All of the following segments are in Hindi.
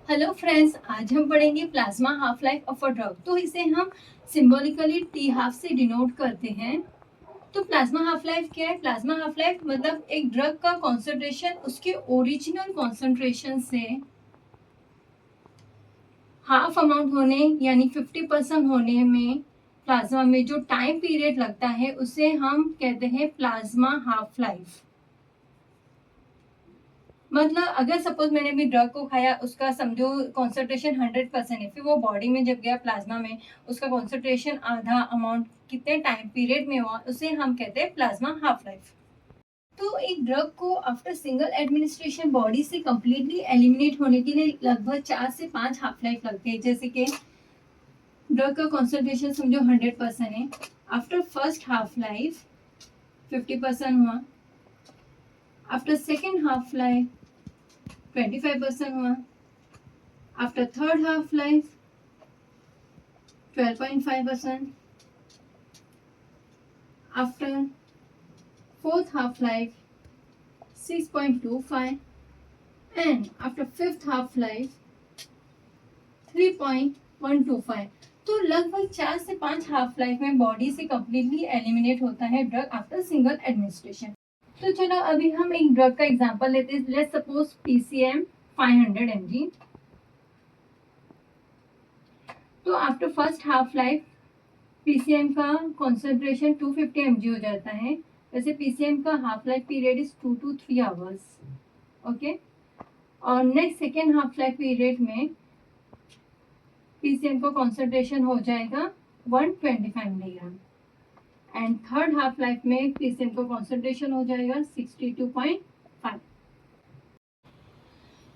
हेलो फ्रेंड्स, आज हम पढ़ेंगे plasma half life of a drug. तो इसे हम सिंबॉलिकली टी हाफ से डिनोट करते हैं। तो प्लाज्मा हाफ लाइफ क्या है? प्लाज्मा हाफ लाइफ मतलब एक ड्रग का कॉन्सेंट्रेशन उसके ओरिजिनल कॉन्सेंट्रेशन से हाफ अमाउंट होने यानी 50% होने में प्लाज्मा में जो टाइम पीरियड लगता है उसे हम कहते हैं प्लाज्मा हाफ लाइफ। मतलब अगर सपोज मैंने भी ड्रग को खाया, उसका समझो कॉन्सेंट्रेशन 100% है, फिर वो बॉडी में जब गया प्लाज्मा में, उसका कॉन्सेंट्रेशन आधा अमाउंट कितने टाइम पीरियड में हुआ, उसे हम कहते हैं प्लाज्मा हाफ लाइफ। तो एक ड्रग को आफ्टर सिंगल एडमिनिस्ट्रेशन बॉडी से कंप्लीटली एलिमिनेट होने के लिए लगभग 4 से 5 हाफ लाइफ लगते हैं। जैसे कि ड्रग का कॉन्सेंट्रेशन समझो 100% है, आफ्टर फर्स्ट हाफ लाइफ 50% हुआ, आफ्टर सेकेंड हाफ लाइफ 25% हुआ, after third half life 12.5%, after fourth half life 6.25, and after fifth half life 3.125। तो लगभग 4 से 5 हाफ लाइफ में बॉडी से कंप्लीटली एलिमिनेट होता है ड्रग आफ्टर सिंगल एडमिनिस्ट्रेशन। तो चलो अभी हम एक ड्रग का एग्जांपल लेते हैं। Let's suppose PCM 500 mg। तो after first half life PCM का कॉन्सेंट्रेशन 250 mg हो जाता है। वैसे PCM का half life period is 2 to 3 hours. Okay, और next second half life period में PCM का कॉन्सेंट्रेशन हो जाएगा 125 milligram, and third half life में PCM का कॉन्सेंट्रेशन हो जाएगा 62.5।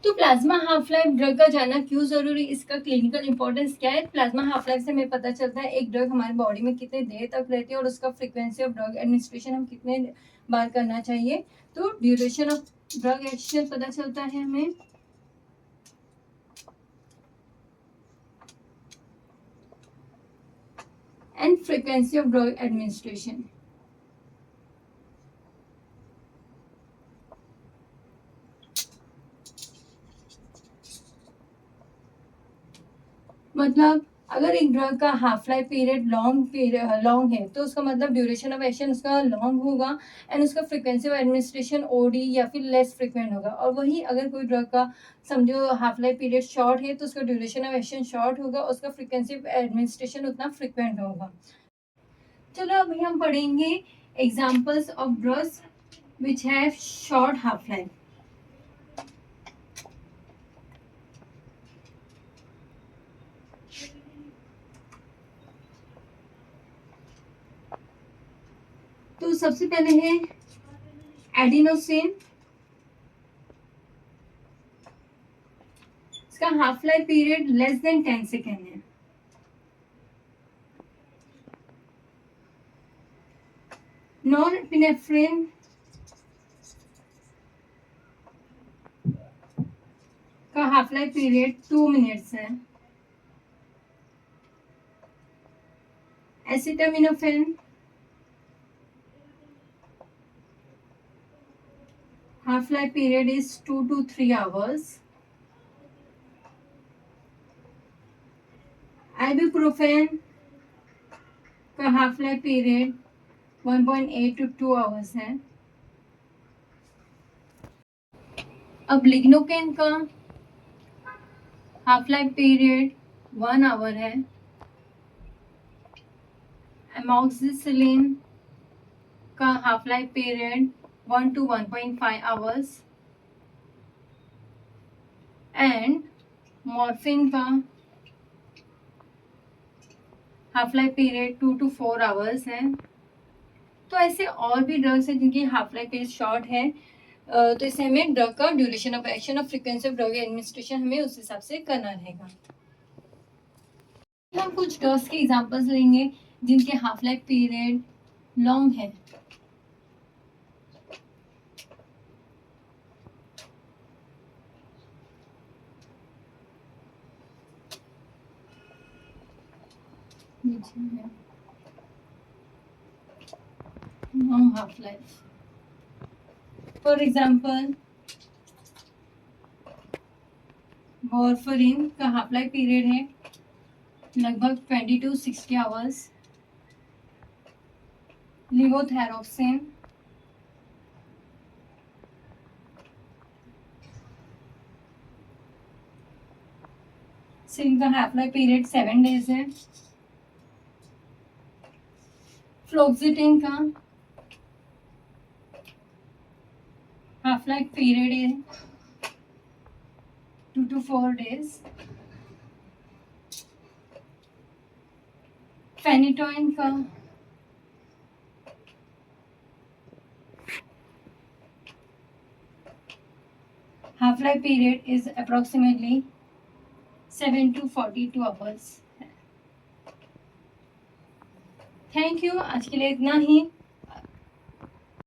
तो प्लाज्मा हाफ लाइफ ड्रग का जानना क्यों जरूरी, इसका क्लिनिकल इंपॉर्टेंस क्या है? प्लाज्मा हाफ लाइफ से हमें पता चलता है एक ड्रग हमारी बॉडी में कितने देर तक रहती है और उसका फ्रीक्वेंसी ऑफ ड्रग एडमिनिस्ट्रेशन हम कितने बार करना चाहिए। तो ड्यूरेशन ऑफ ड्रग एक्शन पता चलता है हमें, and frequency of drug administration. मतलब अगर एक ड्रग का हाफ लाइफ पीरियड लॉन्ग है तो उसका मतलब ड्यूरेशन ऑफ एक्शन उसका लॉन्ग होगा, एंड उसका फ्रीक्वेंसी ऑफ एडमिनिस्ट्रेशन ओडी या फिर लेस फ्रीक्वेंट होगा। और वही अगर कोई ड्रग का समझो हाफ लाइफ पीरियड शॉर्ट है तो उसका ड्यूरेशन ऑफ एक्शन शॉर्ट होगा, उसका फ्रीक्वेंसी ऑफ एडमिनिस्ट्रेशन उतना फ्रीक्वेंट होगा। चलो अभी हम पढ़ेंगे examples of drugs which have short half life. तो सबसे पहले है एडिनोसिन। इसका half life period less than 10 second है। नॉरएपिनेफ्रिन का हाफ लाइफ पीरियड 2 मिनट्स है। Acetaminophen half life period is 2 to 3 hours. Ibuprofen का half life period 1.8 to 2 hours है। अब लिग्नोकेन का हाफ लाइफ पीरियड 1 आवर है। एमॉक्सिसिलिन का half life period 1 to 1.5 hours, and morphine का half life period 2 to 4 hours है। तो ऐसे और भी ड्रग्स हैं जिनकी हाफ लाइफ पीरियड शॉर्ट है। तो इसे हमें ड्रग का ड्यूरेशन ऑफ एक्शन और फ्रीक्वेंसी ऑफ ड्रग एडमिनिस्ट्रेशन हमें उस हिसाब से करना रहेगा। हम कुछ ड्रग्स के एग्जांपल्स लेंगे जिनके हाफ लाइफ पीरियड लॉन्ग है। long half life. For example, वॉरफरीन का हाफ लाइफ पीरियड है लगभग 20 to 60 आवर्स। लिवोथैरोक्सिन से इनका हाफ लाइफ पीरियड 7 days है। फ्लोक्सिटिन का हाफ लाइफ पीरियड है 2 to 4 days। फेनिटोइन का half life period is approximately 7 to 42 hours। Thank you, आज के लिए इतना ही।